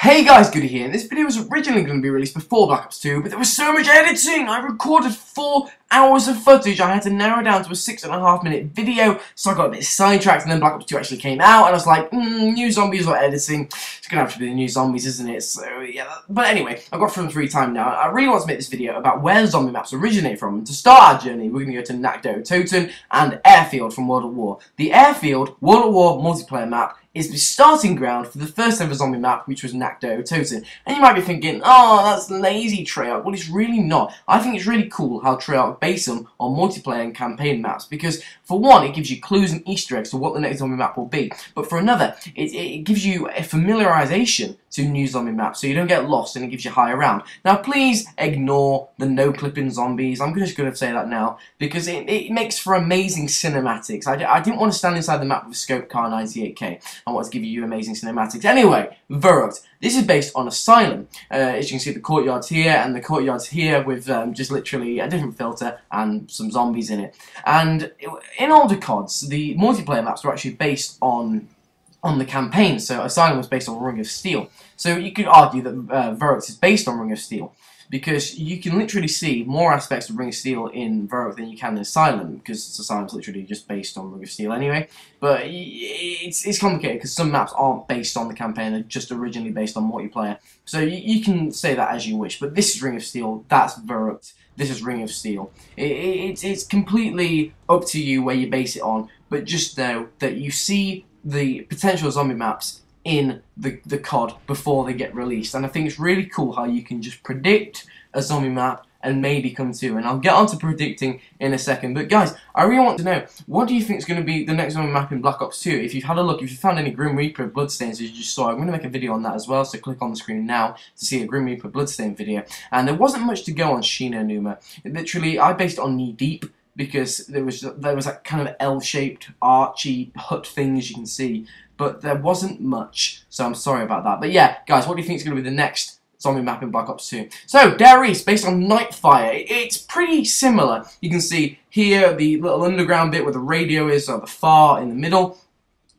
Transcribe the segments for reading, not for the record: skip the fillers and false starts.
Hey guys, Goody here, and this video was originally going to be released before Black Ops 2, but there was so much editing! I recorded 4 hours of footage. I had to narrow down to a 6.5 minute video, so I got a bit sidetracked, and then Black Ops 2 actually came out, and I was like, new zombies or editing. It's going to have to be the new zombies, isn't it? So, yeah. But anyway, I've got some free time now. I really want to make this video about where the zombie maps originate from. And to start our journey, we're going to go to Nakdo, Toten, and Airfield from World at War. The Airfield World at War multiplayer map is the starting ground for the first ever zombie map, which was Nakdo Toten. And you might be thinking, oh, that's lazy, Treyarch. Well, it's really not. I think it's really cool how Treyarch base them on multiplayer and campaign maps, because for one, it gives you clues and Easter eggs to what the next zombie map will be. But for another, it gives you a familiarization to new zombie maps, so you don't get lost, and it gives you high around. Now, please ignore the no-clipping zombies. I'm just going to say that now, because it makes for amazing cinematics. I didn't want to stand inside the map with a scope car 98K. I want to give you amazing cinematics. Anyway, Verrucht. This is based on Asylum. As you can see, the courtyard's here, and the courtyard's here with just literally a different filter and some zombies in it. And in older CODs, the multiplayer maps were actually based on the campaign. So Asylum was based on Ring of Steel. So you could argue that Verrucht is based on Ring of Steel, because you can literally see more aspects of Ring of Steel in Verrucht than you can in Asylum, because Asylum's literally just based on Ring of Steel anyway. But it's complicated, because some maps aren't based on the campaign, they're just originally based on multiplayer. So you can say that as you wish, but this is Ring of Steel, that's Verrucht, this is Ring of Steel. It's completely up to you where you base it on, but just know that you see the potential zombie maps in the COD before they get released, and I think it's really cool how you can just predict a zombie map and maybe come to, and I'll get on to predicting in a second. But guys, I really want to know, what do you think is going to be the next zombie map in Black Ops 2? If you've had a look, if you found any Grim Reaper Bloodstains as you just saw, I'm going to make a video on that as well, so click on the screen now to see a Grim Reaper Bloodstain video. And there wasn't much to go on Shino Numa. Literally, I based it on Knee Deep, because there was that kind of L-shaped, archy hut thing, as you can see, but there wasn't much, so I'm sorry about that. But yeah, guys, what do you think is going to be the next zombie map in Black Ops 2? So, Dare East, based on Nightfire. It's pretty similar. You can see here the little underground bit where the radio is, or the far in the middle,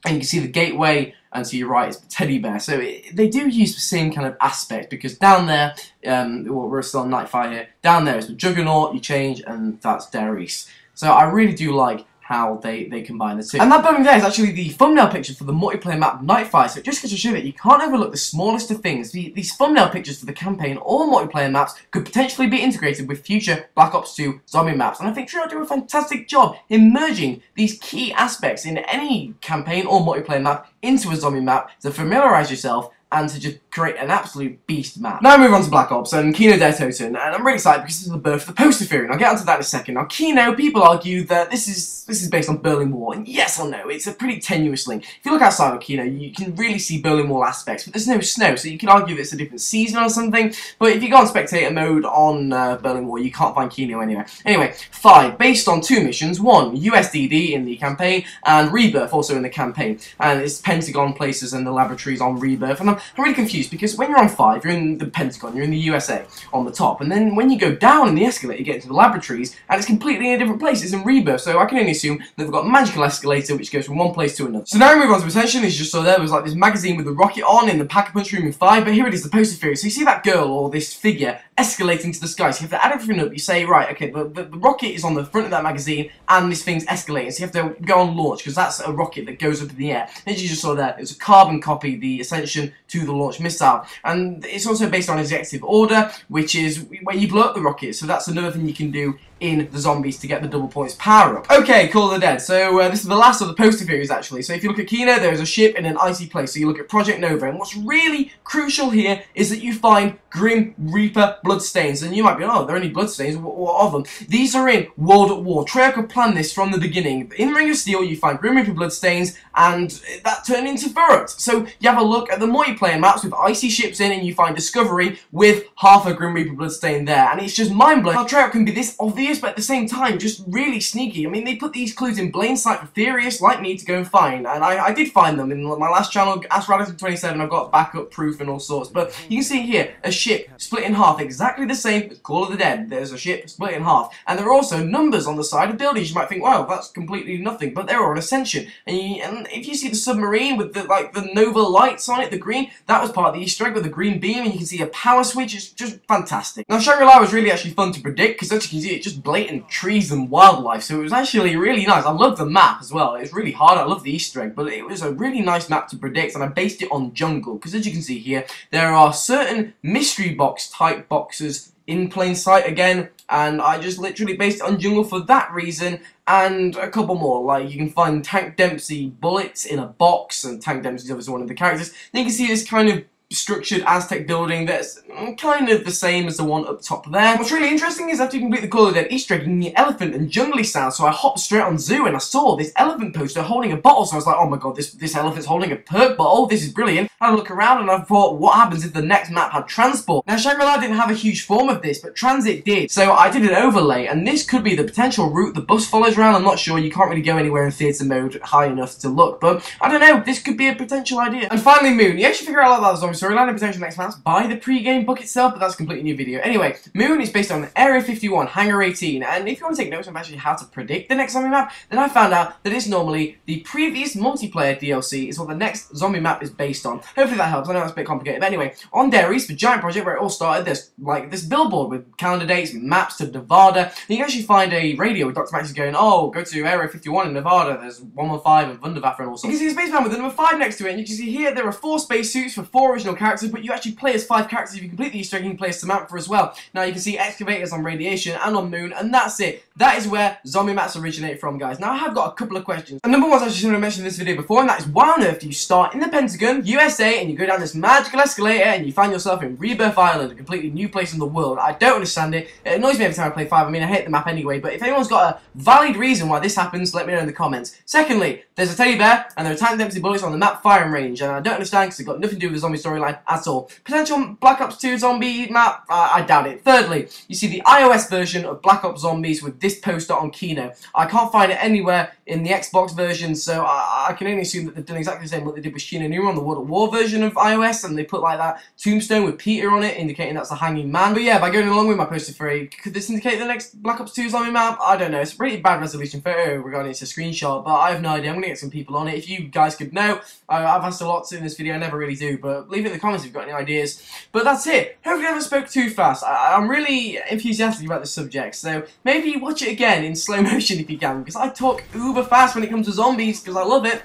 and you can see the gateway, and to your right is the teddy bear. So they do use the same kind of aspect, because down there, well, we're still on Nightfire here, down there is the Juggernaut, you change, and that's Dare East. So I really do like how they combine the two. And that building there is actually the thumbnail picture for the multiplayer map Nightfire, so it just goes to show that you can't overlook the smallest of things. These thumbnail pictures for the campaign or multiplayer maps could potentially be integrated with future Black Ops 2 zombie maps, and I think Treyarch do a fantastic job in merging these key aspects in any campaign or multiplayer map into a zombie map to familiarize yourself and to just create an absolute beast map. Now I move on to Black Ops and Kino der Toten, and I'm really excited because this is the birth of the poster theory, and I'll get onto that in a second. Now Kino, people argue that this is based on Berlin Wall, and yes or no, it's a pretty tenuous link. If you look outside of Kino, you can really see Berlin Wall aspects, but there's no snow, so you can argue that it's a different season or something, but if you go on spectator mode on Berlin Wall, you can't find Kino anywhere. Anyway, 5, based on 2 missions, 1, USDD in the campaign, and Rebirth also in the campaign, and it's Pentagon places and the laboratories on Rebirth, and I'm really confused, because when you're on 5, you're in the Pentagon, you're in the USA on the top, and then when you go down in the escalator, you get into the laboratories, and it's completely in a different place. It's in Rebirth, so I can only assume that they've got a magical escalator which goes from one place to another. So now we move on to attention. As you just saw there was like this magazine with the rocket on in the Pack-a-Punch room in 5, but here it is, the poster theory. So you see that girl, or this figure, escalating to the sky, so you have to add everything up. You say, right, okay, the rocket is on the front of that magazine, and this thing's escalating, so you have to go on launch, because that's a rocket that goes up in the air. As you just saw there, it's a carbon copy, the Ascension to the launch missile, and it's also based on executive order, which is where you blow up the rocket, so that's another thing you can do in the zombies to get the double points power up. Okay, Call of the Dead. So this is the last of the poster theories actually. So if you look at Kino, there is a ship in an icy place. So you look at Project Nova, and what's really crucial here is that you find Grim Reaper bloodstains. And you might be, oh, there are only bloodstains, what of them? These are in World at War. Treyarch had planned this from the beginning. In Ring of Steel, you find Grim Reaper bloodstains, and that turned into Verrucht. So you have a look at the multiplayer maps with icy ships in, and you find Discovery with half a Grim Reaper bloodstain there. And it's just mind-blowing how Treyarch can be this obvious obvious, but at the same time, just really sneaky. I mean, they put these clues in plain sight for theorists like me to go and find, and I did find them in my last channel, Ask Radisson 27. I've got backup proof and all sorts, but you can see here a ship split in half, exactly the same as Call of the Dead. There's a ship split in half, and there are also numbers on the side of buildings. You might think, wow, that's completely nothing, but they're on Ascension. And if you see the submarine with the Nova lights on it, the green, that was part of the Easter egg with the green beam, and you can see a power switch. It's just fantastic. Now, Shangri-La was really actually fun to predict, because as you can see, it's just blatant trees and wildlife, so it was actually really nice. I love the map as well. It was really hard. I love the Easter egg, but it was a really nice map to predict, and I based it on jungle, because as you can see here, there are certain mystery box type boxes in plain sight again, and I just literally based it on jungle for that reason, and a couple more. Like, you can find Tank Dempsey bullets in a box, and Tank Dempsey's obviously one of the characters. Then you can see this kind of structured Aztec building that's kind of the same as the one up top there. What's really interesting is after you complete the Call of the Dead Easter egg, you can hear elephant and jungly sound, so I hopped straight on Zoo and I saw this elephant poster holding a bottle, so I was like, oh my god, this elephant's holding a perk bottle, this is brilliant. I had a look around and I thought, what happens if the next map had transport? Now, Shangri-La didn't have a huge form of this, but Transit did, so I did an overlay, and this could be the potential route the bus follows around. I'm not sure, you can't really go anywhere in theatre mode high enough to look, but I don't know, this could be a potential idea. And finally, Moon. You actually figure out a lot about the zombie storyline and potential next maps by the pre-game book itself, but that's a completely new video. Anyway, Moon is based on Area 51, Hangar 18, and if you want to take notes on actually how to predict the next zombie map, then I found out that it's normally the previous multiplayer DLC is what the next zombie map is based on. Hopefully that helps. I know it's a bit complicated, but anyway, on Dairies, the giant project where it all started, there's like this billboard with calendar dates, maps to Nevada, and you can actually find a radio with Dr. Max going, oh, go to Area 51 in Nevada, there's 115 and Wunderwaffe and all sorts. You can see a spaceman with the number 5 next to it, and you can see here there are 4 spacesuits for 4 original characters, but you actually play as 5 characters. If you complete the Easter egg, you can play as Samantha as well. Now you can see excavators on Radiation and on Moon, and that's it. That is where zombie maps originate from, guys. Now I have got a couple of questions, and number one is actually something I mentioned in this video before, and that is why on earth do you start in the Pentagon, USA, and you go down this magical escalator and you find yourself in Rebirth Island, a completely new place in the world? I don't understand it. It annoys me every time I play 5. I mean, I hate the map anyway, but if anyone's got a valid reason why this happens, let me know in the comments. Secondly, there's a teddy bear and there are Tank Dempsey bullets on the map firing range, and I don't understand because it's got nothing to do with the zombie storyline at all. Potential Black Ops 2 zombie map? I doubt it. Thirdly, you see the iOS version of Black Ops Zombies with this poster on Kino. I can't find it anywhere in the Xbox version, so I can only assume that they've done exactly the same what they did with Kino Numa on the World at War version of iOS, and they put like that tombstone with Peter on it, indicating that's the hanging man. But yeah, by going along with my poster theory, could this indicate the next Black Ops 2 zombie map? I don't know. It's a pretty bad resolution photo regarding it's a screenshot, but I have no idea. I'm gonna get some people on it. If you guys could know, I've asked a lot in this video. I never really do, but leave it in the comments if you've got any ideas. But that's it. Hopefully I haven't spoke too fast. I'm really enthusiastic about this subject, so maybe watch it again in slow motion if you can, because I talk uber fast when it comes to zombies, because I love it.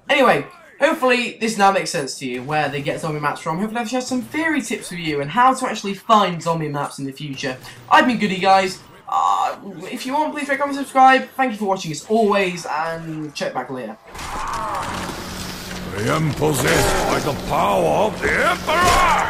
Anyway, hopefully this now makes sense to you, where they get zombie maps from. Hopefully I've shared some theory tips with you and how to actually find zombie maps in the future. I've been Goody, guys. If you want, please rate, comment, subscribe. Thank you for watching as always, and check back later. I am possessed by the power of the Emperor!